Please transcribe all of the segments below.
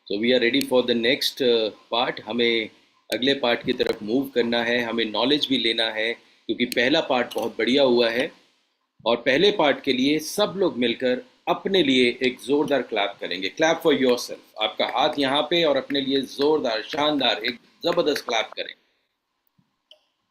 So we are ready for the next part. हमें अगले part की तरफ मूव करना है, हमें नॉलेज भी लेना है क्योंकि पहला पार्ट बहुत बढ़िया हुआ है। और पहले पार्ट के लिए सब लोग मिलकर अपने लिए एक जोरदार क्लैप करेंगे। Clap for yourself. आपका हाथ यहाँ पे और अपने लिए जोरदार शानदार एक जबरदस्त क्लैप करें।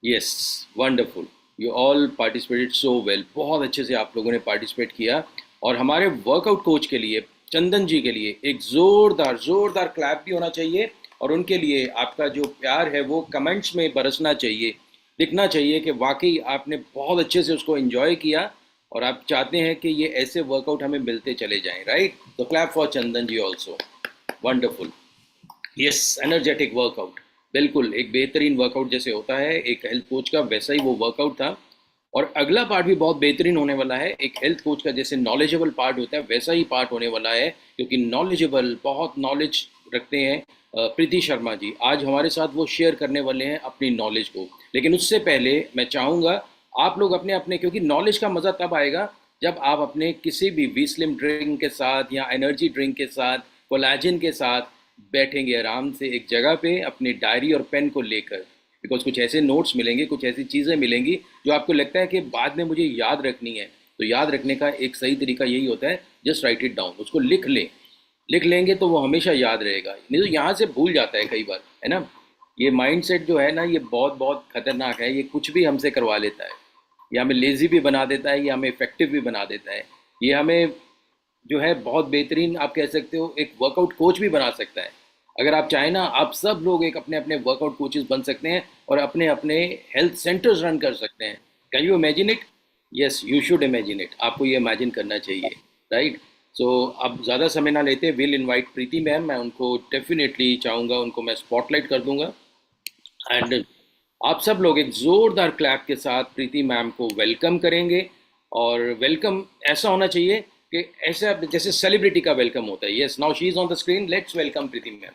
Yes, wonderful. You all participated so well. बहुत अच्छे से आप लोगों ने पार्टिसिपेट किया। और हमारे वर्कआउट कोच के लिए, चंदन जी के लिए, एक जोरदार जोरदार क्लैप भी होना चाहिए। और उनके लिए आपका जो प्यार है वो कमेंट्स में बरसना चाहिए, दिखना चाहिए कि वाकई आपने बहुत अच्छे से उसको एंजॉय किया और आप चाहते हैं कि ये ऐसे वर्कआउट हमें मिलते चले जाएं। राइट, तो clap for Chandan ji also. Wonderful. Yes, energetic workout. बिल्कुल एक बेहतरीन वर्कआउट जैसे होता है एक हेल्थ कोच का, वैसा ही वो वर्कआउट था। और अगला पार्ट भी बहुत बेहतरीन होने वाला है। एक हेल्थ कोच का जैसे नॉलेजेबल पार्ट होता है वैसा ही पार्ट होने वाला है, क्योंकि नॉलेजेबल, बहुत नॉलेज रखते हैं प्रीति शर्मा जी। आज हमारे साथ वो शेयर करने वाले हैं अपनी नॉलेज को। लेकिन उससे पहले मैं चाहूँगा आप लोग अपने अपने, क्योंकि नॉलेज का मज़ा तब आएगा जब आप अपने किसी भी वी स्लिम ड्रिंक के साथ या एनर्जी ड्रिंक के साथ, कोलैजन के साथ बैठेंगे आराम से एक जगह पे अपनी डायरी और पेन को लेकर। बिकॉज कुछ ऐसे नोट्स मिलेंगे, कुछ ऐसी चीज़ें मिलेंगी जो आपको लगता है कि बाद में मुझे याद रखनी है। तो याद रखने का एक सही तरीका यही होता है, जस्ट राइट इट डाउन। उसको लिख लें। लिख लेंगे तो वो हमेशा याद रहेगा, नहीं तो यहाँ से भूल जाता है कई बार, है ना। ये माइंडसेट जो है ना, ये बहुत बहुत खतरनाक है। ये कुछ भी हमसे करवा लेता है। ये हमें लेज़ी भी बना देता है, ये हमें इफेक्टिव भी बना देता है। ये हमें जो है बहुत बेहतरीन, आप कह सकते हो एक वर्कआउट कोच भी बना सकता है। अगर आप चाहें ना, आप सब लोग एक अपने अपने वर्कआउट कोचेस बन सकते हैं और अपने अपने हेल्थ सेंटर्स रन कर सकते हैं। Can you imagine it? Yes, you should imagine it. आपको ये इमेजिन करना चाहिए। राइट। सो अब ज़्यादा समय ना लेते, विल इनवाइट प्रीति मैम। मैं उनको डेफिनेटली चाहूँगा, उनको मैं स्पॉटलाइट कर दूंगा। एंड आप सब लोग एक ज़ोरदार क्लैप के साथ प्रीति मैम को वेलकम करेंगे। और वेलकम ऐसा होना चाहिए कि ऐसा जैसे सेलिब्रिटी का वेलकम होता है। Yes, now she is on the screen. Let's welcome Preeti ma'am.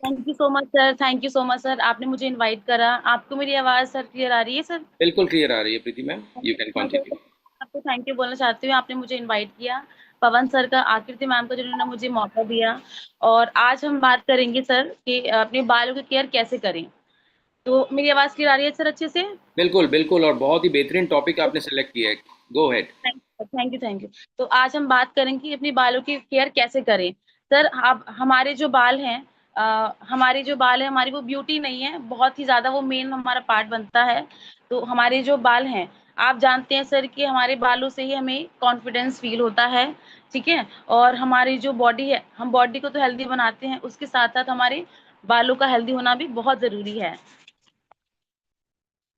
Thank you so much sir, thank you so much sir, आपने मुझे इनवाइट करा। आपको मेरी आवाज़ सर क्लियर आ रही है सर? बिल्कुल क्लियर आ रही है प्रीति मैम, यू कैन हाँ सर, कंटिन्यू। आपको थैंक यू बोलना चाहती हूँ, आपने मुझे इनवाइट किया। पवन सर का, आकृति मैम का, जिन्होंने मुझे मौका दिया। और आज हम बात करेंगे सर कि अपने बालों की केयर कैसे करें। तो मेरी आवाज़ क्लियर आ रही है सर अच्छे से? बिल्कुल बिल्कुल, और बहुत ही बेहतरीन टॉपिक आपने सेलेक्ट किया है। Go ahead. Thank you thank you. तो आज हम बात करेंगे कि अपनी बालों की केयर कैसे करें। सर आप, हमारे जो बाल हैं, हमारे जो बाल हैं, हमारी वो ब्यूटी नहीं है, बहुत ही ज़्यादा वो मेन हमारा पार्ट बनता है। तो हमारे जो बाल हैं, आप जानते हैं सर कि हमारे बालों से ही हमें कॉन्फिडेंस फील होता है, ठीक है। और हमारी जो बॉडी है, हम बॉडी को तो हेल्दी बनाते हैं, उसके साथ साथ हमारे बालों का हेल्दी होना भी बहुत ज़रूरी है,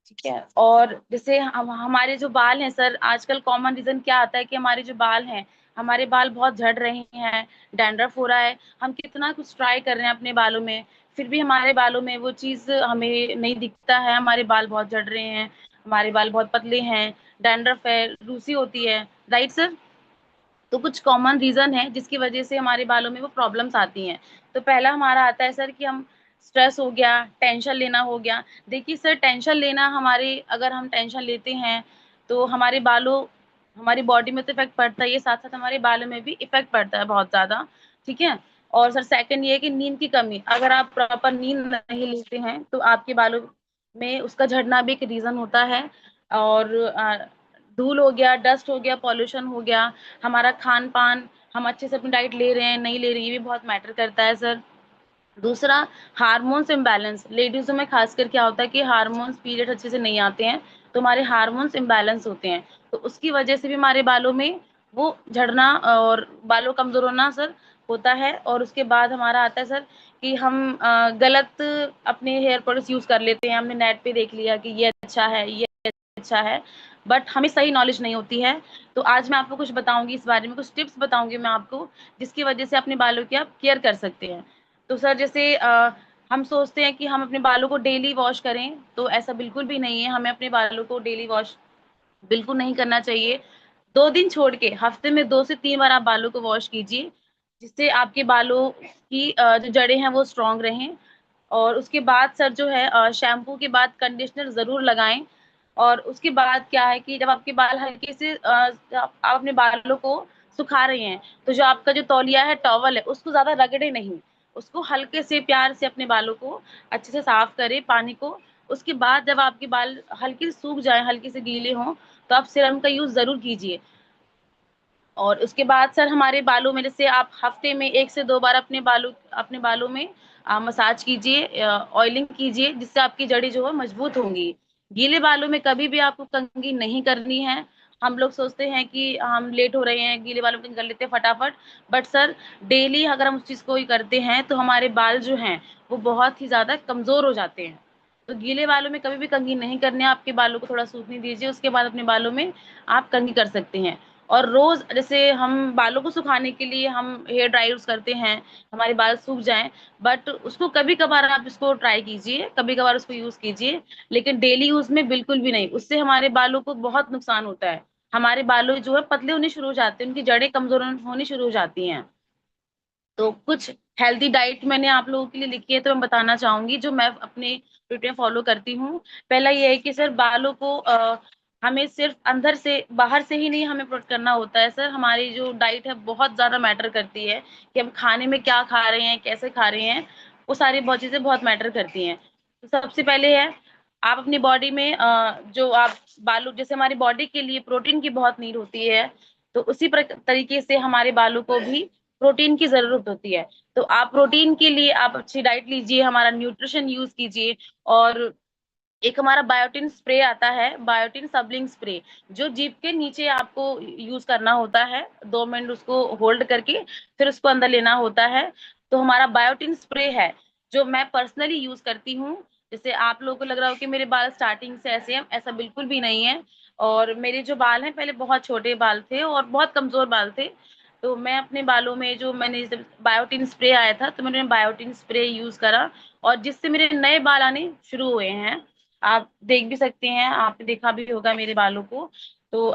ठीक है। और जैसे हम, हमारे जो बाल हैं सर, आजकल कॉमन रीजन क्या आता है कि हमारे जो बाल हैं, हमारे बाल बहुत झड़ रहे हैं, डैंड्रफ हो रहा है। हम कितना कुछ ट्राई कर रहे हैं अपने बालों में, फिर भी हमारे बालों में वो चीज़ हमें नहीं दिखता है। हमारे बाल बहुत झड़ रहे हैं, हमारे बाल बहुत पतले हैं, डैंड्रफ है, रूसी होती है, राइट सर? तो कुछ कॉमन रीज़न है जिसकी वजह से हमारे बालों में वो प्रॉब्लम्स आती हैं। तो पहला हमारा आता है सर कि हम, स्ट्रेस हो गया, टेंशन लेना हो गया। देखिए सर, टेंशन लेना, हमारे, अगर हम टेंशन लेते हैं तो हमारे बालों, हमारी बॉडी में तो इफ़ेक्ट पड़ता ही है, साथ-साथ हमारे बालों में भी इफ़ेक्ट पड़ता है बहुत ज़्यादा, ठीक है? और सर सेकंड ये है कि नींद की कमी, अगर आप प्रॉपर नींद नहीं लेते हैं तो आपके बालों में उसका झड़ना भी एक रीज़न होता है। और धूल हो गया, डस्ट हो गया, पॉल्यूशन हो गया, हमारा खान-पान, हम अच्छे से अपनी डाइट ले रहे हैं, नहीं ले रहे हैं, ये भी बहुत मैटर करता है सर। दूसरा, हार्मोन्स इम्बैलेंस, लेडीज़ों में खासकर क्या होता है कि हार्मोन्स पीरियड अच्छे से नहीं आते हैं, तो हमारे हार्मोन्स इम्बैलेंस होते हैं, तो उसकी वजह से भी हमारे बालों में वो झड़ना और बालों कमज़ोर होना सर होता है। और उसके बाद हमारा आता है सर कि हम गलत अपने हेयर प्रोडक्ट्स यूज़ कर लेते हैं। हमने नेट पे देख लिया कि ये अच्छा है, ये अच्छा है, बट हमें सही नॉलेज नहीं होती है। तो आज मैं आपको कुछ बताऊँगी इस बारे में, कुछ टिप्स बताऊँगी मैं आपको, जिसकी वजह से अपने बालों की आप केयर कर सकते हैं। तो सर जैसे हम सोचते हैं कि हम अपने बालों को डेली वॉश करें, तो ऐसा बिल्कुल भी नहीं है। हमें अपने बालों को डेली वॉश बिल्कुल नहीं करना चाहिए। 2 दिन छोड़ के हफ्ते में 2 से 3 बार आप बालों को वॉश कीजिए, जिससे आपके बालों की जो जड़ें हैं वो स्ट्रॉन्ग रहें। और उसके बाद सर जो है, शैम्पू के बाद कंडीशनर ज़रूर लगाएँ। और उसके बाद क्या है कि जब आपके बाल हल्के से, आप अपने बालों को सुखा रहे हैं, तो जो आपका जो तौलिया है, टॉवल है, उसको ज़्यादा रगड़े नहीं। उसको हल्के से प्यार से अपने बालों को अच्छे से साफ करें पानी को। उसके बाद जब आपके बाल हल्के से सूख जाएँ, हल्के से गीले हों, तो आप सीरम का यूज़ ज़रूर कीजिए। और उसके बाद सर हमारे बालों में जैसे आप हफ्ते में 1 से 2 बार अपने बालों में मसाज कीजिए, ऑयलिंग कीजिए, जिससे आपकी जड़ें जो है मजबूत होंगी। गीले बालों में कभी भी आपको कंघी नहीं करनी है। हम लोग सोचते हैं कि हम लेट हो रहे हैं, गीले बालों में कंघी कर लेते हैं फटाफट, बट सर डेली अगर हम उस चीज़ को ही करते हैं तो हमारे बाल जो हैं वो बहुत ही ज़्यादा कमज़ोर हो जाते हैं। तो गीले बालों में कभी भी कंघी नहीं करनी है, आपके बालों को थोड़ा सूखने दीजिए, उसके बाद अपने बालों में आप कंघी कर सकते हैं। और रोज़ जैसे हम बालों को सुखाने के लिए हम हेयर ड्राई यूज़ करते हैं, हमारे बाल सूख जाएँ, बट उसको कभी-कभार आप इसको ट्राई कीजिए, कभी-कभार उसको यूज़ कीजिए, लेकिन डेली यूज़ में बिल्कुल भी नहीं, उससे हमारे बालों को बहुत नुकसान होता है। हमारे बालों जो है पतले होने शुरू हो जाते हैं, उनकी जड़ें कमज़ोर होनी शुरू हो जाती हैं। तो कुछ हेल्दी डाइट मैंने आप लोगों के लिए लिखी है, तो मैं बताना चाहूँगी जो मैं अपने रूटीन में फ़ॉलो करती हूँ। पहला ये है कि सर बालों को हमें सिर्फ़ अंदर से बाहर से ही नहीं हमें प्रोटेक्ट करना होता है सर, हमारी जो डाइट है बहुत ज़्यादा मैटर करती है कि हम खाने में क्या खा रहे हैं, कैसे खा रहे हैं, वो सारी बहुत चीज़ें बहुत मैटर करती हैं। तो सबसे पहले है, आप अपनी बॉडी में जो आप बालों जैसे हमारी बॉडी के लिए प्रोटीन की बहुत नीड होती है, तो उसी तरीके से हमारे बालों को भी प्रोटीन की ज़रूरत होती है। तो आप प्रोटीन के लिए आप अच्छी डाइट लीजिए, हमारा न्यूट्रिशन यूज़ कीजिए और एक हमारा बायोटिन स्प्रे आता है, बायोटिन सबलिंग स्प्रे, जो जीभ के नीचे आपको यूज़ करना होता है, 2 मिनट उसको होल्ड करके फिर उसको अंदर लेना होता है। तो हमारा बायोटिन स्प्रे है, जो मैं पर्सनली यूज़ करती हूँ। जैसे आप लोगों को लग रहा हो कि मेरे बाल स्टार्टिंग से ऐसे हैं, ऐसा बिल्कुल भी नहीं है और मेरे जो बाल हैं पहले बहुत छोटे बाल थे और बहुत कमज़ोर बाल थे। तो मैं अपने बालों में जो मैंने जब बायोटिन स्प्रे आया था, तो मैंने बायोटिन स्प्रे यूज़ करा और जिससे मेरे नए बाल आने शुरू हुए हैं। आप देख भी सकते हैं, आपने देखा भी होगा मेरे बालों को। तो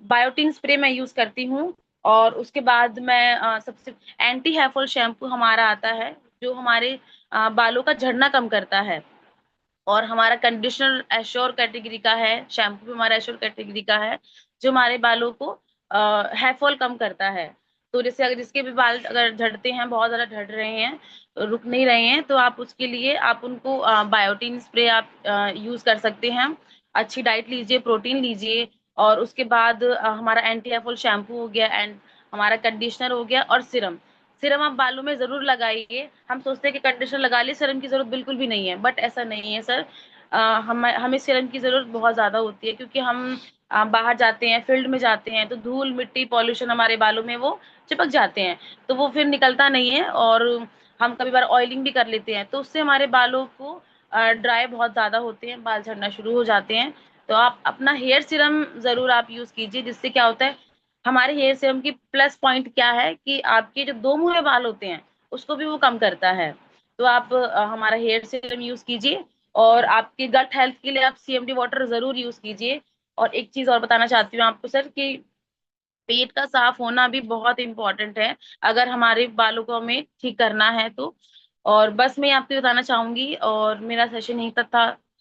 बायोटिन स्प्रे मैं यूज़ करती हूँ और उसके बाद मैं सबसे एंटी हेयर फॉल शैम्पू हमारा आता है, जो हमारे बालों का झड़ना कम करता है और हमारा कंडीशनर एश्योर कैटेगरी का है, शैम्पू भी हमारा एश्योर कैटेगरी का है, जो हमारे बालों को हेयर फॉल कम करता है। तो जैसे अगर जिसके भी बाल अगर झड़ते हैं, बहुत ज़्यादा झड़ रहे हैं, रुक नहीं रहे हैं, तो आप उसके लिए आप उनको बायोटिन स्प्रे आप यूज़ कर सकते हैं। अच्छी डाइट लीजिए, प्रोटीन लीजिए और उसके बाद हमारा एंटी हेयर फॉल शैम्पू हो गया एंड हमारा कंडीशनर हो गया और सीरम। सीरम आप बालों में ज़रूर लगाइए। हम सोचते हैं कि कंडीशनर लगा लिए, सीरम की ज़रूरत बिल्कुल भी नहीं है, बट ऐसा नहीं है सर। हमें सीरम की ज़रूरत बहुत ज़्यादा होती है क्योंकि हम बाहर जाते हैं, फील्ड में जाते हैं, तो धूल, मिट्टी, पॉल्यूशन हमारे बालों में वो चिपक जाते हैं, तो वो फिर निकलता नहीं है और हम कभी बार ऑयलिंग भी कर लेते हैं, तो उससे हमारे बालों को ड्राई बहुत ज़्यादा होते हैं, बाल झड़ना शुरू हो जाते हैं। तो आप अपना हेयर सीरम ज़रूर आप यूज़ कीजिए, जिससे क्या होता है हमारे हेयर सीरम की प्लस पॉइंट क्या है कि आपके जो 2 मुँहे बाल होते हैं, उसको भी वो कम करता है। तो आप हमारा हेयर सीरम यूज़ कीजिए और आपके गट हेल्थ के लिए आप सीएमडी वाटर ज़रूर यूज़ कीजिए। और एक चीज़ और बताना चाहती हूँ आपको सर कि पेट का साफ होना भी बहुत इम्पोर्टेंट है, अगर हमारे बालों को हमें ठीक करना है तो। और बस मैं आपको बताना चाहूँगी और मेरा सेशन यहीं तक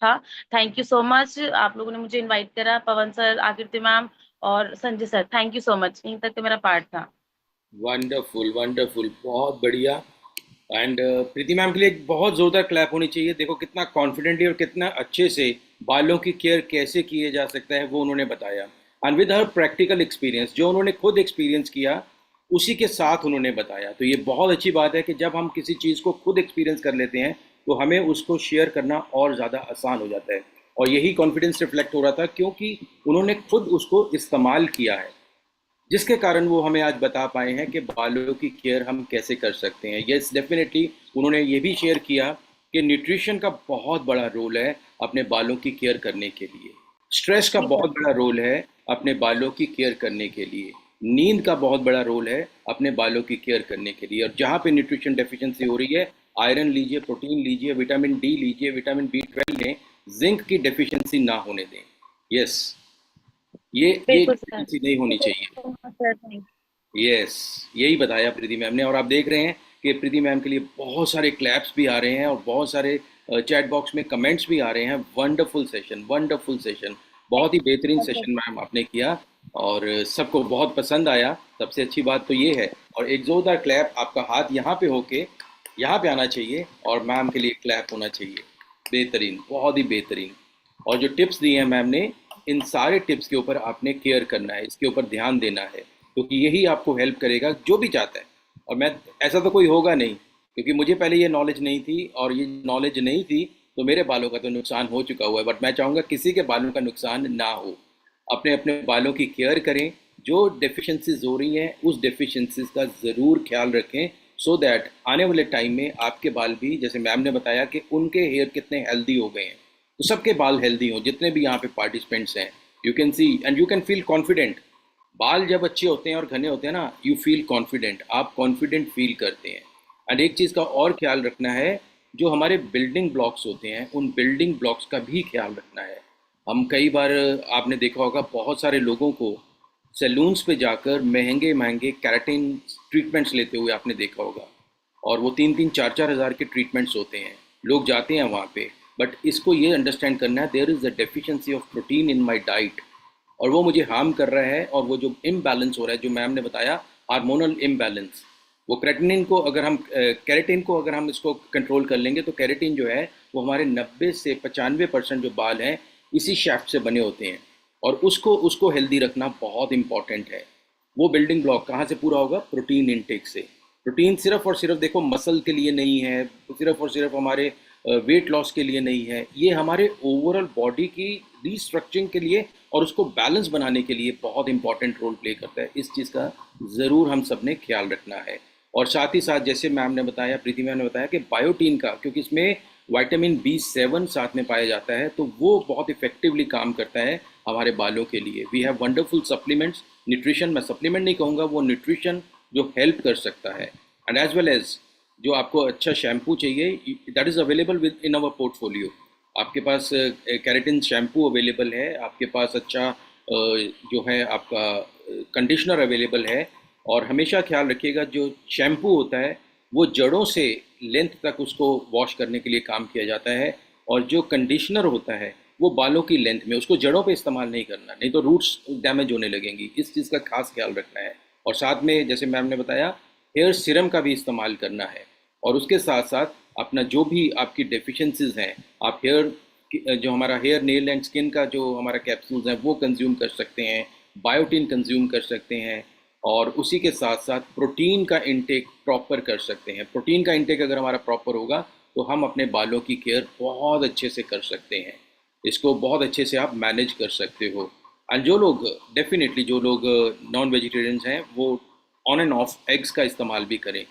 था। थैंक यू सो मच आप लोगों ने मुझे इनवाइट करा, पवन सर, आकृति मैम और Sanjay sir, thank you so much. यहीं तक का मेरा पार्ट था। वंडरफुल वंडरफुल, बहुत बढ़िया। एंड प्रीति मैम के लिए एक बहुत ज़ोरदार क्लैप होनी चाहिए। देखो कितना कॉन्फिडेंटली और कितना अच्छे से बालों की केयर कैसे किए जा सकता है वो उन्होंने बताया। And with her practical experience, जो उन्होंने खुद एक्सपीरियंस किया उसी के साथ उन्होंने बताया। तो ये बहुत अच्छी बात है कि जब हम किसी चीज़ को खुद एक्सपीरियंस कर लेते हैं तो हमें उसको शेयर करना और ज़्यादा आसान हो जाता है। और यही कॉन्फिडेंस रिफ्लेक्ट हो रहा था क्योंकि उन्होंने खुद उसको इस्तेमाल किया है, जिसके कारण वो हमें आज बता पाए हैं कि बालों की केयर हम कैसे कर सकते हैं। यस, डेफिनेटली उन्होंने ये भी शेयर किया कि न्यूट्रिशन का बहुत बड़ा रोल है अपने बालों की केयर करने के लिए। स्ट्रेस का जी सर। बहुत बड़ा रोल है अपने बालों की केयर करने के लिए। नींद का बहुत बड़ा रोल है अपने बालों की केयर करने के लिए। और जहाँ पे न्यूट्रिशन डेफिशिएंसी हो रही है, आयरन लीजिए, प्रोटीन लीजिए, विटामिन डी लीजिए, विटामिन बी 12 लें, जिंक की डेफिशिएंसी ना होने दें। यस, ये बिल्कुल सर। डेफिशिएंसी नहीं होनी थैंक यू चाहिए। सो मच सर, थैंक यस, यही बताया प्रीति मैम ने। और आप देख रहे हैं कि प्रीति मैम के लिए बहुत सारे क्लैप्स भी आ रहे हैं और बहुत सारे चैट बॉक्स में कमेंट्स भी आ रहे हैं। वंडरफुल सेशन, वंडरफुल सेशन, बहुत ही बेहतरीन यू सेशन मैम आपने किया और सबको बहुत पसंद आया। सबसे अच्छी बात तो ये है। और एक जोरदार क्लैप आपका हाथ यहाँ पे होके यहाँ पे आना चाहिए और मैम के लिए क्लैप होना चाहिए। बेहतरीन, बहुत ही बेहतरीन। और जो टिप्स दिए हैं मैम ने, इन सारे टिप्स के ऊपर आपने केयर करना है, इसके ऊपर ध्यान देना है, क्योंकि यही आपको हेल्प करेगा जो भी चाहता है। और मैं, ऐसा तो कोई होगा नहीं, क्योंकि मुझे पहले ये नॉलेज नहीं थी, और ये नॉलेज नहीं थी तो मेरे बालों का तो नुकसान हो चुका हुआ है, बट मैं चाहूँगा किसी के बालों का नुकसान ना हो। अपने अपने बालों की केयर करें, जो डेफिशिएंसीज हो रही हैं उस डेफिशिएंसीज का ज़रूर ख्याल रखें, सो दैट आने वाले टाइम में आपके बाल भी, जैसे मैम ने बताया कि उनके हेयर कितने हेल्दी हो गए हैं, तो सबके बाल हेल्दी हों जितने भी यहाँ पे पार्टिसिपेंट्स हैं। You can see and you can feel confident. बाल जब अच्छे होते हैं और घने होते हैं ना, यू फील कॉन्फिडेंट, आप कॉन्फिडेंट फील करते हैं। एंड एक चीज़ का और ख्याल रखना है, जो हमारे बिल्डिंग ब्लॉक्स होते हैं उन बिल्डिंग ब्लॉक्स का भी ख्याल रखना है। हम कई बार, आपने देखा होगा, बहुत सारे लोगों को सैलून्स पे जाकर महंगे महंगे कैराटिन ट्रीटमेंट्स लेते हुए आपने देखा होगा, और वो 3-3, 4-4 हज़ार के ट्रीटमेंट्स होते हैं। लोग जाते हैं वहाँ पे, बट इसको ये अंडरस्टैंड करना है, there is a deficiency of protein in my diet, और वो मुझे हार्म कर रहा है। और वो जो इम्बैलेंस हो रहा है, जो मैम ने बताया, हार्मोनल इम्बैलेंस, वो क्रेटिनिन को अगर हम कैरेटिन को अगर हम इसको कंट्रोल कर लेंगे, तो कैरेटिन जो है वो हमारे 90 से 95% जो बाल हैं इसी शैफ्ट से बने होते हैं, और उसको उसको हेल्दी रखना बहुत इंपॉर्टेंट है। वो बिल्डिंग ब्लॉक कहाँ से पूरा होगा? प्रोटीन इनटेक से। प्रोटीन सिर्फ और सिर्फ देखो मसल के लिए नहीं है, सिर्फ और सिर्फ हमारे वेट लॉस के लिए नहीं है, ये हमारे ओवरऑल बॉडी की रिस्ट्रक्चरिंग के लिए और उसको बैलेंस बनाने के लिए बहुत इंपॉर्टेंट रोल प्ले करता है। इस चीज़ का ज़रूर हम सब ने ख्याल रखना है। और साथ ही साथ जैसे मैम ने बताया, प्रीति मैम ने बताया कि बायोटीन का, क्योंकि इसमें विटामिन B7 साथ में पाया जाता है, तो वो बहुत इफेक्टिवली काम करता है हमारे बालों के लिए। We have wonderful supplements, nutrition, मैं सप्लीमेंट नहीं कहूँगा, वो न्यूट्रिशन जो हेल्प कर सकता है। एंड एज वेल एज जो आपको अच्छा शैम्पू चाहिए, that is available with in our portfolio. आपके पास कैरेटिन शैम्पू अवेलेबल है, आपके पास अच्छा जो है आपका कंडीशनर अवेलेबल है। और हमेशा ख्याल रखिएगा, जो शैम्पू होता है वो जड़ों से लेंथ तक उसको वॉश करने के लिए काम किया जाता है, और जो कंडीशनर होता है वो बालों की लेंथ में, उसको जड़ों पे इस्तेमाल नहीं करना, नहीं तो रूट्स डैमेज होने लगेंगी। इस चीज़ का खास ख्याल रखना है। और साथ में जैसे मैम ने बताया, हेयर सीरम का भी इस्तेमाल करना है। और उसके साथ साथ अपना जो भी आपकी डेफिशिएंसीज हैं, आप जो हमारा हेयर नेल एंड स्किन का जो हमारा कैप्सूल्स हैं वो कंज्यूम कर सकते हैं, बायोटीन कंज्यूम कर सकते हैं, और उसी के साथ साथ प्रोटीन का इंटेक प्रॉपर कर सकते हैं। प्रोटीन का इंटेक अगर हमारा प्रॉपर होगा तो हम अपने बालों की केयर बहुत अच्छे से कर सकते हैं, इसको बहुत अच्छे से आप मैनेज कर सकते हो। एंड जो लोग, डेफिनेटली जो लोग नॉन वेजिटेरियंस हैं, वो ऑन एंड ऑफ एग्स का इस्तेमाल भी करें।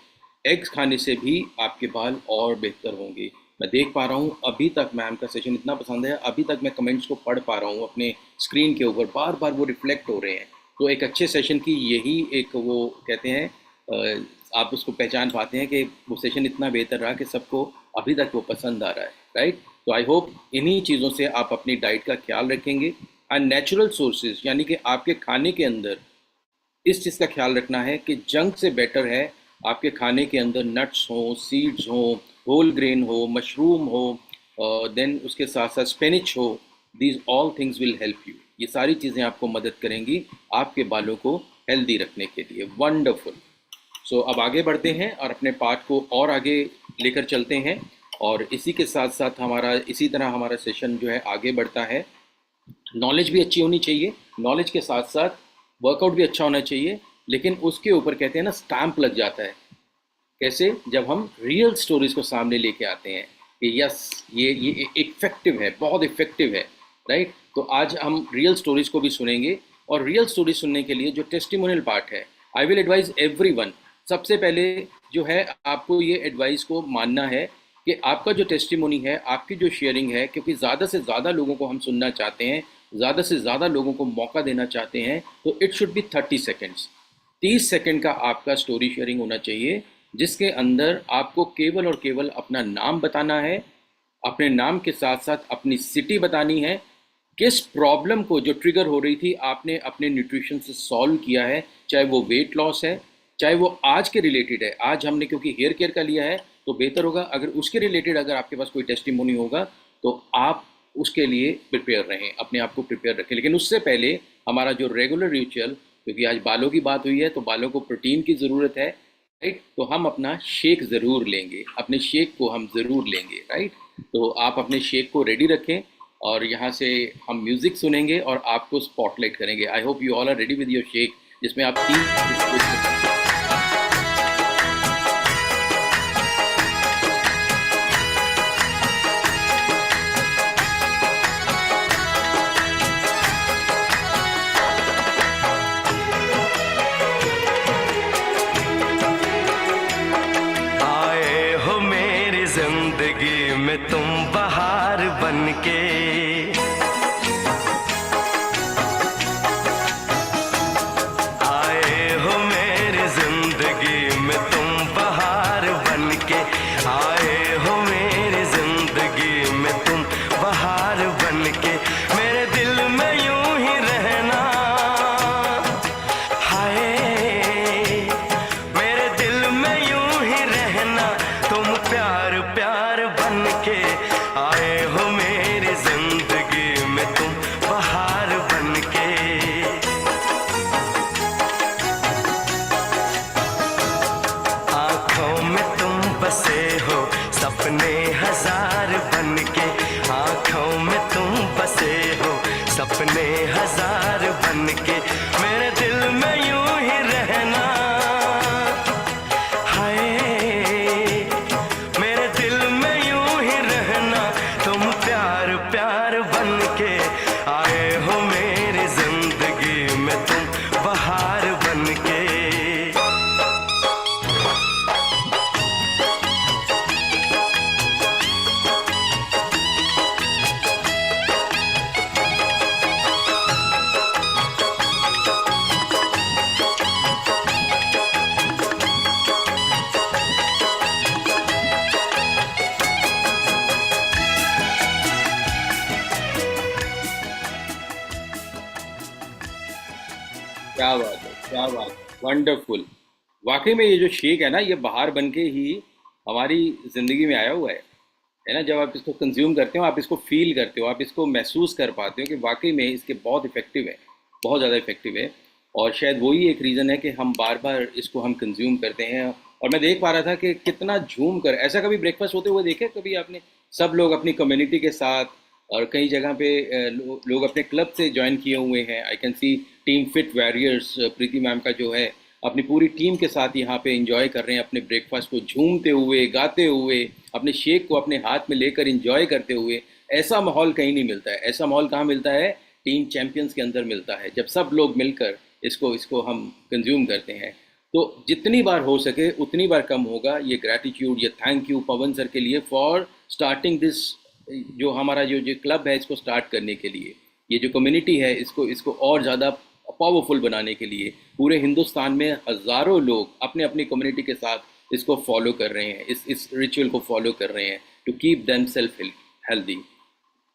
एग्स खाने से भी आपके बाल और बेहतर होंगे। मैं देख पा रहा हूँ अभी तक मैम का सेशन इतना पसंद है, अभी तक मैं कमेंट्स को पढ़ पा रहा हूँ अपने स्क्रीन के ऊपर, बार बार वो रिफ्लेक्ट हो रहे हैं। तो एक अच्छे सेशन की यही एक, वो कहते हैं, आप उसको पहचान पाते हैं कि वो सेशन इतना बेहतर रहा कि सबको अभी तक वो पसंद आ रहा है, राइट। तो आई होप इन्हीं चीज़ों से आप अपनी डाइट का ख्याल रखेंगे। एंड नेचुरल सोर्सेज, यानी कि आपके खाने के अंदर इस चीज़ का ख्याल रखना है कि जंक से बेटर है आपके खाने के अंदर नट्स हो, सीड्स हो, होल ग्रेन हो, मशरूम हो, देन उसके साथ साथ स्पेनिच हो। These all things will help you. ये सारी चीज़ें आपको मदद करेंगी आपके बालों को हेल्दी रखने के लिए। वंडरफुल। सो अब आगे बढ़ते हैं और अपने पार्ट को और आगे लेकर चलते हैं, और इसी के साथ साथ हमारा, इसी तरह हमारा सेशन जो है आगे बढ़ता है। नॉलेज भी अच्छी होनी चाहिए, नॉलेज के साथ साथ वर्कआउट भी अच्छा होना चाहिए, लेकिन उसके ऊपर कहते हैं ना स्टैंप लग जाता है। कैसे? जब हम रियल स्टोरीज को सामने लेके आते हैं कि यस, ये इफेक्टिव है, बहुत इफेक्टिव है, राइट। तो आज हम रियल स्टोरीज को भी सुनेंगे, और रियल स्टोरी सुनने के लिए जो टेस्टिमोनियल पार्ट है, आई विल एडवाइज एवरीवन, सबसे पहले जो है आपको ये एडवाइस को मानना है कि आपका जो टेस्टिमोनी है, आपकी जो शेयरिंग है, क्योंकि ज़्यादा से ज़्यादा लोगों को हम सुनना चाहते हैं, ज़्यादा से ज़्यादा लोगों को मौका देना चाहते हैं, तो it should be 30 seconds. 30 second का आपका स्टोरी शेयरिंग होना चाहिए, जिसके अंदर आपको केवल और केवल अपना नाम बताना है, अपने नाम के साथ साथ अपनी सिटी बतानी है, किस प्रॉब्लम को जो ट्रिगर हो रही थी आपने अपने न्यूट्रिशन से सॉल्व किया है, चाहे वो वेट लॉस है, चाहे वो आज के रिलेटेड है। आज हमने क्योंकि हेयर केयर का लिया है, तो बेहतर होगा अगर उसके रिलेटेड अगर आपके पास कोई टेस्टिमोनी होगा तो आप उसके लिए प्रिपेयर रहें, अपने आप को प्रिपेयर रखें। लेकिन उससे पहले हमारा जो रेगुलर रिचुअल, क्योंकि आज बालों की बात हुई है तो बालों को प्रोटीन की ज़रूरत है, राइट। तो हम अपना शेक ज़रूर लेंगे, अपने शेक को हम ज़रूर लेंगे, राइट। तो आप अपने शेक को रेडी रखें और यहाँ से हम म्यूज़िक सुनेंगे और आपको स्पॉटलाइट करेंगे। I hope you all are ready with your shake, जिसमें आप 3 आए हो मेरी जिंदगी में तुम बहार बनके, आए हो मेरी जिंदगी में तुम बहार बनके, आए हो मेरी जिंदगी में तुम बहार बनके, मेरे दिल में यूं ही रहना, हाय मेरे दिल में यूं ही रहना, तुम प्यार प्यार बनके, आए हो मेरी जिंदगी में तुम बहार बनके। आंखों में तुम बसे हो सपने हजार बनके, आंखों में तुम बसे हो सपने हजार बनके, मेरे दिल में यूं ही रहना, हाय मेरे दिल में यूं ही रहना, तुम प्यार प्यार बनके, आए हो मेरी जिंदगी में तुम बहार बनके। क्या बात है, क्या बात है, वंडरफुल। वाकई में ये जो शेक है ना, ये बाहर बन के ही हमारी ज़िंदगी में आया हुआ है ना। जब आप इसको कंज्यूम करते हो, आप इसको फील करते हो, आप इसको महसूस कर पाते हो कि वाकई में इसके बहुत इफ़ेक्टिव है, बहुत ज़्यादा इफ़ेक्टिव है। और शायद वही एक रीज़न है कि हम बार बार इसको हम कंज्यूम करते हैं। और मैं देख पा रहा था कि कितना झूम कर ऐसा कभी ब्रेकफास्ट होते हुए देखे कभी आपने? सब लोग अपनी कम्युनिटी के साथ और कई जगह पे लोग अपने क्लब से ज्वाइन किए हुए हैं। I can see team fit warriors Preeti ma'am का जो है, अपनी पूरी टीम के साथ यहाँ पे एंजॉय कर रहे हैं अपने ब्रेकफास्ट को, झूमते हुए, गाते हुए, अपने शेक को अपने हाथ में लेकर एंजॉय करते हुए। ऐसा माहौल कहीं नहीं मिलता है। ऐसा माहौल कहाँ मिलता है? टीम चैंपियंस के अंदर मिलता है, जब सब लोग मिलकर इसको इसको हम कंज्यूम करते हैं। तो जितनी बार हो सके उतनी बार कम होगा। ये ग्रैटिट्यूड, ये थैंक यू पवन सर के लिए फॉर स्टार्टिंग दिस, जो हमारा जो क्लब है इसको स्टार्ट करने के लिए, ये जो कम्युनिटी है इसको इसको और ज़्यादा पावरफुल बनाने के लिए। पूरे हिंदुस्तान में हज़ारों लोग अपने अपनी कम्युनिटी के साथ इसको फॉलो कर रहे हैं, इस रिचुअल को फॉलो कर रहे हैं to keep them self healthy.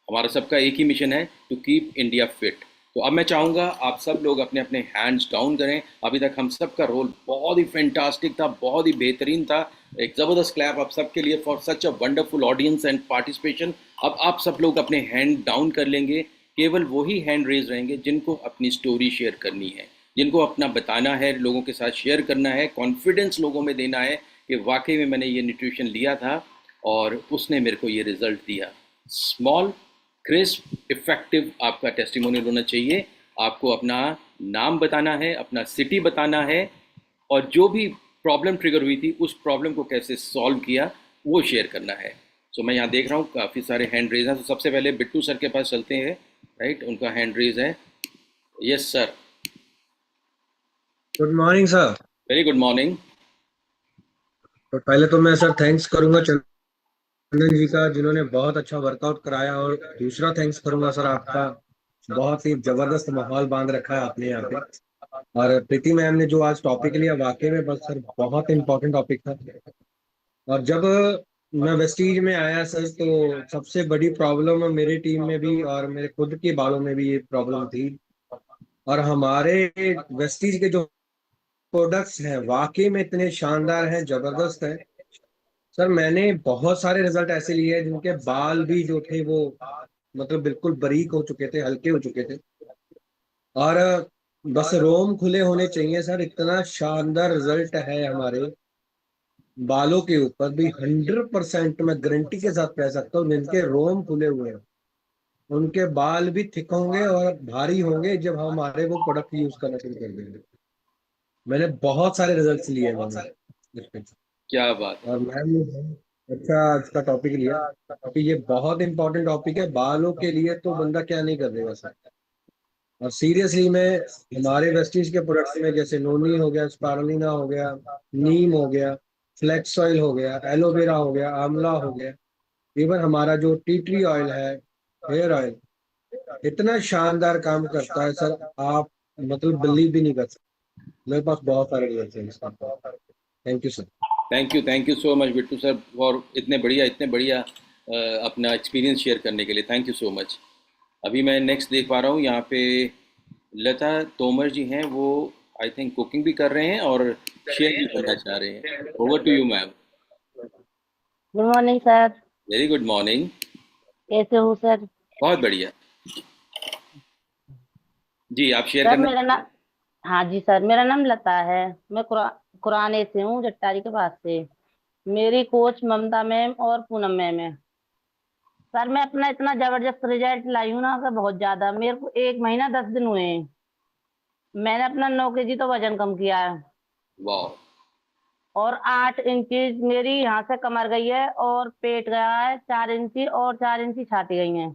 हमारा सबका एक ही मिशन है, टू कीप इंडिया फिट। तो अब मैं चाहूँगा आप सब लोग अपने अपने हैंड्स डाउन करें। अभी तक हम सब का रोल बहुत ही फैंटास्टिक था, बहुत ही बेहतरीन था। एक ज़बरदस्त क्लैप आप सबके लिए for such a wonderful audience and participation. अब आप सब लोग अपने हैंड डाउन कर लेंगे। केवल वही हैंड रेज रहेंगे जिनको अपनी स्टोरी शेयर करनी है, जिनको अपना बताना है, लोगों के साथ शेयर करना है, कॉन्फिडेंस लोगों में देना है कि वाकई में मैंने ये न्यूट्रिशन लिया था और उसने मेरे को ये रिजल्ट दिया। स्मॉल, क्रिस्प, इफेक्टिव आपका टेस्टिमोनियल होना चाहिए। आपको अपना नाम बताना है, अपना सिटी बताना है, और जो भी प्रॉब्लम ट्रिगर हुई थी उस प्रॉब्लम को कैसे सॉल्व किया वो शेयर करना है। सो मैं यहाँ देख रहा हूँ काफ़ी सारे हैंड रेज हैं। तो सबसे पहले बिट्टू सर के पास चलते हैं, राइट। उनका हैंड रेज है। Yes sir. Good morning sir. Very good morning. तो पहले तो मैं सर थैंक्स करूंगा चंदन जी का, जिन्होंने बहुत अच्छा वर्कआउट कराया। और दूसरा थैंक्स करूंगा सर आपका, बहुत ही जबरदस्त माहौल बांध रखा है आपने यहाँ पे। और प्रीति मैम ने जो आज टॉपिक लिया, वाकई में बस सर बहुत इंपॉर्टेंट टॉपिक था। और जब मैं वेस्टीज में आया सर, तो सबसे बड़ी प्रॉब्लम मेरी टीम में भी और मेरे खुद के बालों में भी ये प्रॉब्लम थी। और हमारे वेस्टीज के जो प्रोडक्ट्स हैं वाकई में इतने शानदार हैं, जबरदस्त है सर। मैंने बहुत सारे रिजल्ट ऐसे लिए हैं जिनके बाल भी जो थे वो मतलब बिल्कुल बारीक हो चुके थे, हल्के हो चुके थे। और बस रोम खुले होने चाहिए सर, इतना शानदार रिजल्ट है हमारे। बालों के ऊपर भी 100% मैं गारंटी के साथ कह सकता हूँ, जिनके रोम खुले हुए हैं उनके बाल भी थिक होंगे और भारी होंगे जब हम हमारे वो प्रोडक्ट यूज करना शुरू कर देंगे। मैंने बहुत सारे रिजल्ट्स लिए हैं मैंने इस पे। क्या बात है। और मैम ने बहुत अच्छा इसका टॉपिक लिया, क्योंकि ये बहुत इंपॉर्टेंट टॉपिक है बालों के लिए, तो बंदा क्या नहीं कर देगा सर। और सीरियसली मैं हमारे वेस्टीज के प्रोडक्ट्स में जैसे नोनी हो गया, स्पारुलिना हो गया, नीम हो गया, फ्लेक्स ऑयल हो गया, एलोवेरा हो गया, आंवला हो गया, इवन हमारा जो टी ट्री ऑयल है, हेयर ऑयल, इतना शानदार काम करता है सर, आप मतलब बिलीव भी नहीं कर सकते। मेरे पास बहुत सारे रिजल्ट हैं इसका। Thank you sir. Thank you so much Bittu sir, और इतने बढ़िया अपना एक्सपीरियंस शेयर करने के लिए थैंक यू सो मच। अभी मैं नेक्स्ट देख पा रहा हूँ यहाँ पे लता तोमर जी हैं, वो आई थिंक कुकिंग भी कर रहे हैं और शेयर भी करना चाह रहे हैं। Over to you ma'am. Good morning sir. Very good morning. कैसे हो सर? बहुत बढ़िया जी, आप शेयर सर करना। मेरा नाम, हाँ जी सर, मेरा नाम लता है। मैं कुराने से हूँ, जट्टारी के पास से। मेरी कोच ममता मैम और पूनम मैम है। सर मैं अपना इतना जबरदस्त रिजल्ट लाई हूँ ना सर, बहुत ज्यादा। मेरे को 1 महीना 10 दिन हुए हैं। मैंने अपना 9 kg तो वजन कम किया है। वाह, और 8 इंची मेरी यहाँ से कमर गई है, और पेट गया है 4 इंची, और 4 इंची छाती गई है।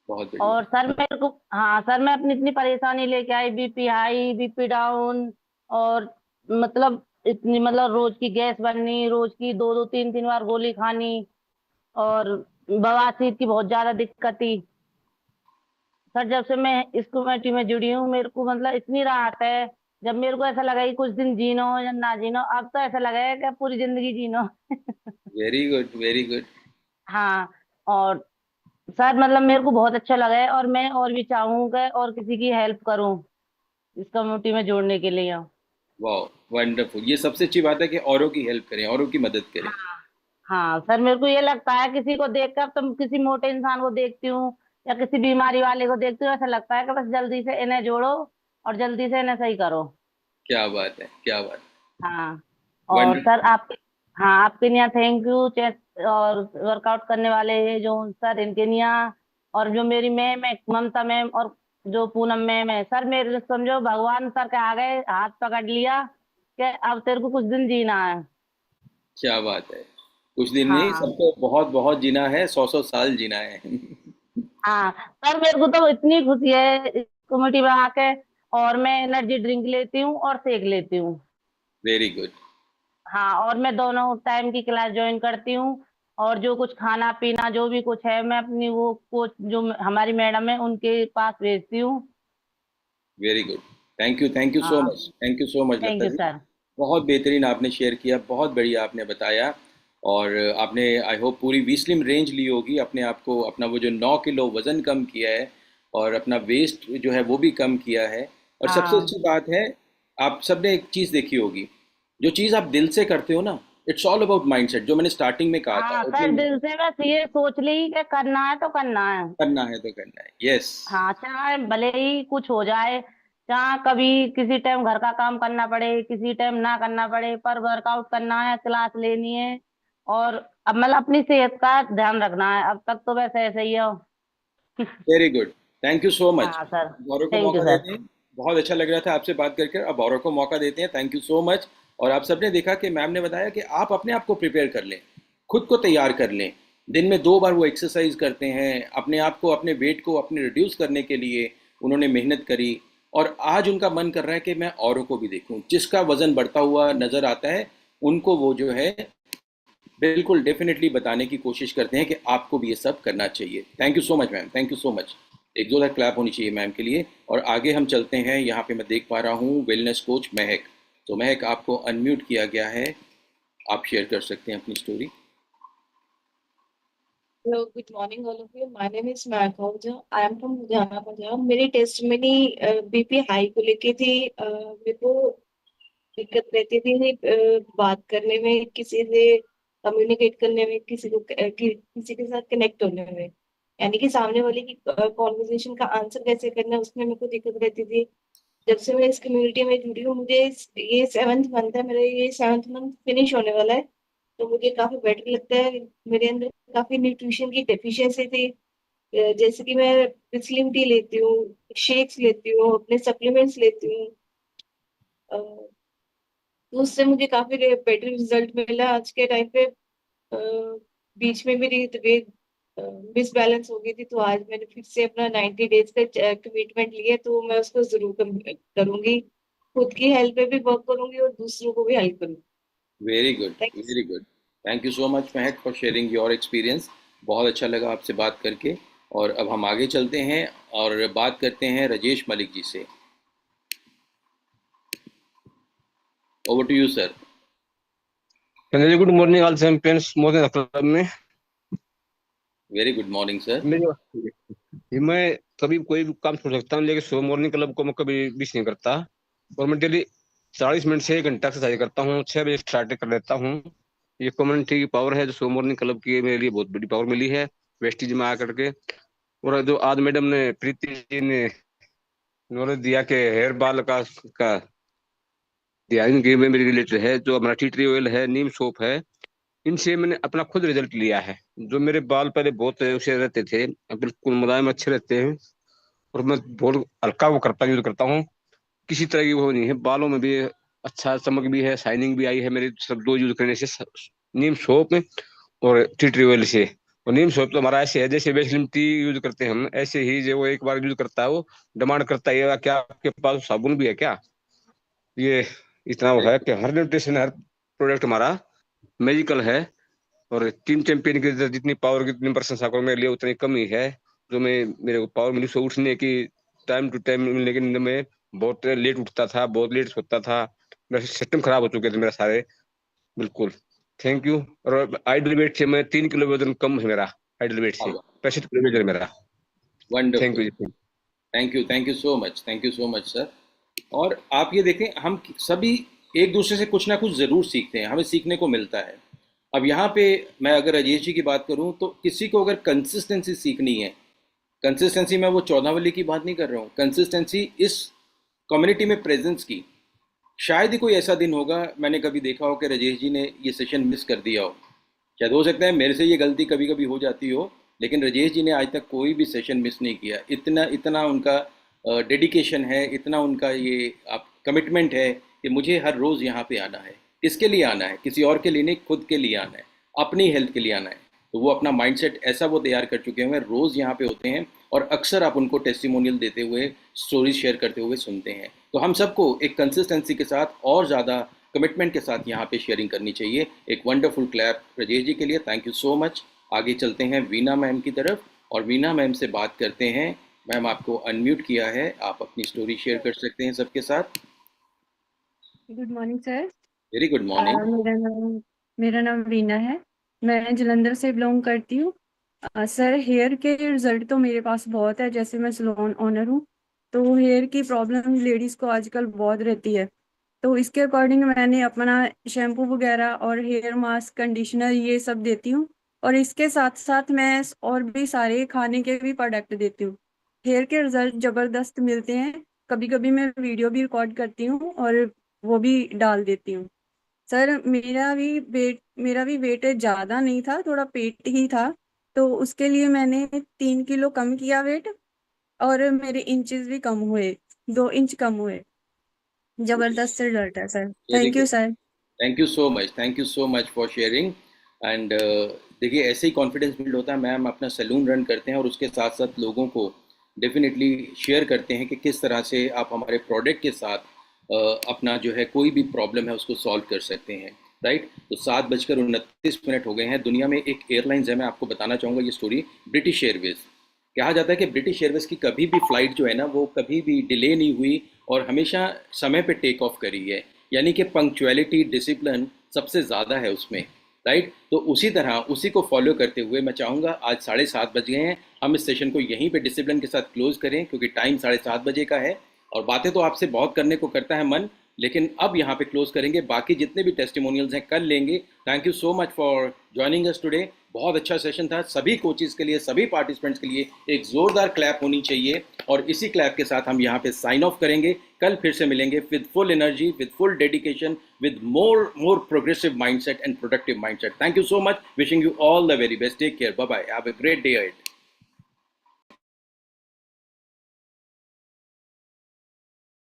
बहुत बढ़िया। और सर मेरे को, हाँ सर, मैं अपनी इतनी परेशानी लेके आई, बीपी हाई, बीपी डाउन, और मतलब इतनी, मतलब रोज की गैस बननी, रोज की 2-2 3-3 बार गोली खानी, और बवासीर की बहुत ज्यादा दिक्कत थी। सर जब से मैं इस कमेटी में जुड़ी हूँ, मेरे को मतलब इतनी राहत है। जब मेरे को ऐसा लगा कि कुछ दिन जीनो या ना जीनो, अब तो ऐसा लगा है कि पूरी जिंदगी जीनो। Very good, very good. हाँ। और सर मतलब मेरे को बहुत अच्छा लगा है, और मैं और भी चाहूंगा और किसी की हेल्प करूं इस कम्युनिटी में जोड़ने के लिए। वाह, वंडरफुल। ये सबसे अच्छी बात है कि औरों की हेल्प करें, औरों की मदद करें। हाँ। हाँ सर, मेरे को ये लगता है, किसी को देखकर, तुम किसी मोटे इंसान को देखती हूँ या किसी बीमारी वाले को देखती हूँ, ऐसा लगता है कि बस जल्दी से इन्हें जोड़ो और जल्दी से इन्हें सही करो। क्या बात है, क्या बात। हाँ। और सर वंडरफुल। आपके, हाँ आपके यहाँ थैंक यू। चेस और वर्कआउट करने वाले हैं जो सर, इनके यहाँ, और जो मेरी मैम है ममता मैम, और जो पूनम मैम है, सर मेरे समझो भगवान सर के आ गए, हाथ पकड़ लिया कि अब तेरे को कुछ दिन जीना है। क्या बात है। कुछ दिन नहीं, हाँ। सबको बहुत बहुत जीना है, 100 100 साल जीना है। हाँ सर, मेरे को तो इतनी खुशी है इस कमेटी में आके। और मैं एनर्जी ड्रिंक लेती हूँ और शेक लेती हूँ। Very good. हाँ, और मैं दोनों टाइम की क्लास ज्वाइन करती हूँ। और जो कुछ खाना पीना जो भी कुछ है, मैं अपनी वो कोच जो हमारी मैडम है उनके पास भेजती हूँ। Very good. Thank you so हाँ। Much, thank you so much thank Lata you ji. Sir. बहुत बेहतरीन आपने शेयर किया, बहुत बढ़िया आपने बताया। और आपने आई होप पूरी वीस्लिम रेंज ली होगी, अपने आप को, अपना वो जो 9 किलो वज़न कम किया है, और अपना वेस्ट जो है वो भी कम किया है। और सबसे हाँ। अच्छी बात है, आप सबने एक चीज़ देखी होगी, जो चीज़ आप दिल से करते हो ना, इट्स ऑल अबाउट माइंडसेट, जो मैंने स्टार्टिंग में कहा था हाँ सर, ओपनिंग में। दिल से बस ये सोच ली कि करना है तो करना है। करना है तो करना है, यस। हाँ, चाहे भले ही कुछ हो जाए, चाहे कभी किसी टाइम घर का काम करना पड़े, किसी टाइम ना करना पड़े, पर वर्कआउट करना है, क्लास लेनी है। और अब मतलब अपनी सेहत का ध्यान रखना है। अब तक तो वैसे ऐसे ही है। Very good. Thank you so much. हाँ सर। गौरव को थैंक यू मौका सर। देते हैं। बहुत अच्छा लग रहा था आपसे बात करके, अब गौरव को मौका देते हैं। Thank you so much. और आप सबने देखा कि मैम ने बताया कि आप अपने आप को प्रिपेयर कर लें, खुद को तैयार कर लें। दिन में 2 बार वो एक्सरसाइज करते हैं, अपने आप को, अपने वेट को अपने रिड्यूस करने के लिए उन्होंने मेहनत करी। और आज उनका मन कर रहा है कि मैं औरों को भी देखूं, जिसका वजन बढ़ता हुआ नजर आता है उनको वो जो है बिल्कुल डेफिनेटली बताने की कोशिश करते हैं कि आपको भी ये सब करना चाहिए। Thank you so much ma'am, thank you so much. एक जोरदार क्लैप होनी चाहिए मैम के लिए। और आगे हम चलते हैं, यहाँ पे मैं देख पा रहा हूँ वेलनेस कोच महक। तो महक, आपको अनम्यूट किया गया है, आप शेयर कर सकते हैं अपनी story. Hello, good morning, all of you. My name is Mahak Ahuja. I am from Ludhiana, Punjab. मेरी टेस्ट में बीपी हाई को लेके थी। मेरे को दिक्कत रहती थी बात करने में, किसी से कम्युनिकेट करने में, किसी के साथ कनेक्ट होने में। यानी कि सामने वाले की कॉन्वर्जेशन का आंसर कैसे करना है, उसमें मेरे को दिक्कत रहती थी। जब से मैं इस कम्युनिटी में जुड़ी हूँ, मुझे ये 7th मंथ है मेरा, ये 7th मंथ फिनिश होने वाला है, तो मुझे काफी बेटर लगता है। मेरे अंदर काफी न्यूट्रिशन की डेफिशिएंसी थी, जैसे कि मैं स्लिम टी लेती हूँ, शेक्स लेती हूँ, अपने सप्लीमेंट्स लेती हूँ, अ, तो उससे मुझे काफी बेटर रिजल्ट मिला। आज के टाइम पे बीच में मेरी तबीयत मिसबैलेंस हो गई थी, तो आज मैंने फिर से अपना 90 डेज का कमिटमेंट लिया, तो मैं उसको जरूर करूंगी। खुद की हेल्थ पे भी वर्क करूंगी और दूसरों को भी हेल्प करूंगी। Very good, thank very good. Thank you so much Mahak for sharing your experience. बहुत अच्छा लगा आपसे बात करके। और अब हम आगे चलते हैं और बात करते हैं राजेश मलिक जी से। Over to you sir. Sanjay ji, good morning all champions morning club में। Very good morning sir. मैं कभी कोई भी काम छोड़ सकता हूँ, लेकिन सुबह मॉर्निंग क्लब को मैं कभी मिस नहीं करता। और मैं डेली 40 मिनट से 1 घंटा एक्सरसाइज करता हूँ, 6 बजे स्टार्ट कर लेता हूँ। ये कम्युनिटी की पावर है जो सुबह मॉर्निंग क्लब की, मेरे लिए बहुत बड़ी पावर मिली है वेस्टिज में आकर के। और जो आज मैडम ने प्रीति जी ने नॉलेज दिया कि हेयर बाल का ध्यान के में मेरे रिलेटेड है, जो हमारा टी ट्री ऑयल है, नीम सोप है, इनसे मैंने अपना खुद रिजल्ट लिया है। जो मेरे बाल पहले बहुत उसे रहते थे, अब बिल्कुल मुलायम अच्छे रहते हैं। और मैं बहुत हल्का वो यूज करता हूँ, किसी तरह की वो नहीं है। बालों में भी अच्छा चमक भी है, शाइनिंग भी आई है मेरे सब दो यूज करने से, नीम सोप और टी ट्री ऑयल से। और नीम सोप तो हमारा ऐसे है जैसे वेस्लिन टी यूज करते हैं हम, ऐसे ही जो वो एक बार यूज करता है वो डिमांड करता है, "ये क्या आपके पास साबुन भी है क्या?" ये इतना वो है कि हर न्यूट्रिशन, हर प्रोडक्ट हमारा मैजिकल है। और टीम चैंपियन की जितनी पावर की जितनी प्रशंसा करो मेरे लिए उतनी कम ही है। जो मैं मेरे को पावर मिली सो उठने की, टाइम टू टाइम, लेकिन मैं बहुत लेट उठता था, बहुत लेट सोता था। मेरा सिस्टम खराब हो चुके थे मेरा सारे, बिल्कुल। Thank you. और आइडल वेट से मैं 3 किलो वजन कम है मेरा, आइडल वेट से 65 किलो वजन है मेरा। Thank wonderful. You ji. Thank you so much, thank you so much sir. और आप ये देखें, हम सभी एक दूसरे से कुछ ना कुछ ज़रूर सीखते हैं, हमें सीखने को मिलता है। अब यहाँ पे मैं अगर राजेश जी की बात करूँ तो किसी को अगर कंसिस्टेंसी सीखनी है, कंसिस्टेंसी मैं वो चौधावली की बात नहीं कर रहा हूँ, कंसिस्टेंसी इस कम्युनिटी में प्रेजेंस की। शायद ही कोई ऐसा दिन होगा मैंने कभी देखा हो कि राजेश जी ने ये सेशन मिस कर दिया हो। शायद हो सकता है मेरे से ये गलती कभी कभी हो जाती हो, लेकिन राजेश जी ने आज तक कोई भी सेशन मिस नहीं किया। इतना इतना उनका डेडिकेशन है, इतना उनका ये आप कमिटमेंट है कि मुझे हर रोज़ यहाँ पे आना है। किसके लिए आना है? किसी और के लिए नहीं, खुद के लिए आना है, अपनी हेल्थ के लिए आना है। तो वो अपना माइंडसेट ऐसा वो तैयार कर चुके हैं, रोज़ यहाँ पे होते हैं और अक्सर आप उनको टेस्टिमोनियल देते हुए, स्टोरीज शेयर करते हुए सुनते हैं। तो हम सबको एक कंसिस्टेंसी के साथ और ज़्यादा कमिटमेंट के साथ यहाँ पे शेयरिंग करनी चाहिए। एक वंडरफुल क्लैप राजेश जी के लिए, थैंक यू सो मच। आगे चलते हैं वीना मैम की तरफ और वीना मैम से बात करते हैं। मैम आपको अनम्यूट किया है, आप अपनी स्टोरी शेयर कर सकते हैं सबके साथ। Good morning sir. Very good morning. मेरा नाम वीना है। मैं जलंधर से बिलोंग करती हूँ। सर, हेयर के रिजल्ट तो मेरे पास बहुत है, जैसे मैं सैलून ओनर हूँ, तो हेयर की प्रॉब्लम लेडीज़ को आजकल बहुत रहती है। तो इसके अकॉर्डिंग मैंने अपना शैम्पू वगैरह और हेयर मास्क, कंडीशनर, ये सब देती हूँ। और इसके साथ साथ मैं और भी सारे खाने के भी प्रोडक्ट देती हूँ। हेयर के रिजल्ट ज़बरदस्त मिलते हैं। कभी कभी मैं वीडियो भी रिकॉर्ड करती हूँ और वो भी डाल देती हूँ। सर, मेरा भी वेट ज़्यादा नहीं था, थोड़ा पेट ही था। तो उसके लिए मैंने 3 किलो कम किया वेट, और मेरे इंचेस भी कम हुए, 2 इंच कम हुए। जबरदस्त रिजल्ट है sir. Very thank you good. Sir. Thank you so much, thank you so much for sharing. And देखिए, ऐसे ही कॉन्फिडेंस बिल्ड होता है। मैम अपना सैलून रन करते हैं और उसके साथ साथ लोगों को डेफिनेटली शेयर करते हैं कि किस तरह से आप हमारे प्रोडक्ट के साथ अपना जो है कोई भी प्रॉब्लम है उसको सॉल्व कर सकते हैं। राइट। तो 7:29 हो गए हैं। दुनिया में एक एयरलाइंस है, मैं आपको बताना चाहूँगा ये स्टोरी, ब्रिटिश एयरवेज। कहा जाता है कि ब्रिटिश एयरवेज की कभी भी फ्लाइट जो है ना वो कभी भी डिले नहीं हुई और हमेशा समय पे टेक ऑफ करी है। यानी कि पंक्चुअलिटी, डिसिप्लिन सबसे ज़्यादा है उसमें। राइट। तो उसी तरह उसी को फॉलो करते हुए मैं चाहूँगा, आज 7:30 बज गए हैं, हम इस सेशन को यहीं पे डिसिप्लिन के साथ क्लोज करें क्योंकि टाइम 7:30 बजे का है। और बातें तो आपसे बहुत करने को करता है मन, लेकिन अब यहाँ पे क्लोज करेंगे, बाकी जितने भी टेस्टिमोनियल्स हैं कल लेंगे। Thank you so much for joining us today. बहुत अच्छा सेशन था। सभी कोचेस के लिए, सभी पार्टिसिपेंट्स के लिए एक जोरदार क्लैप होनी चाहिए, और इसी क्लैप के साथ हम यहाँ पे साइन ऑफ करेंगे। कल फिर से मिलेंगे with full energy, with full dedication, with more progressive mindset and productive mindset. Thank you so much. Wishing you all the very best. Take care. Bye bye. Have a great day ahead.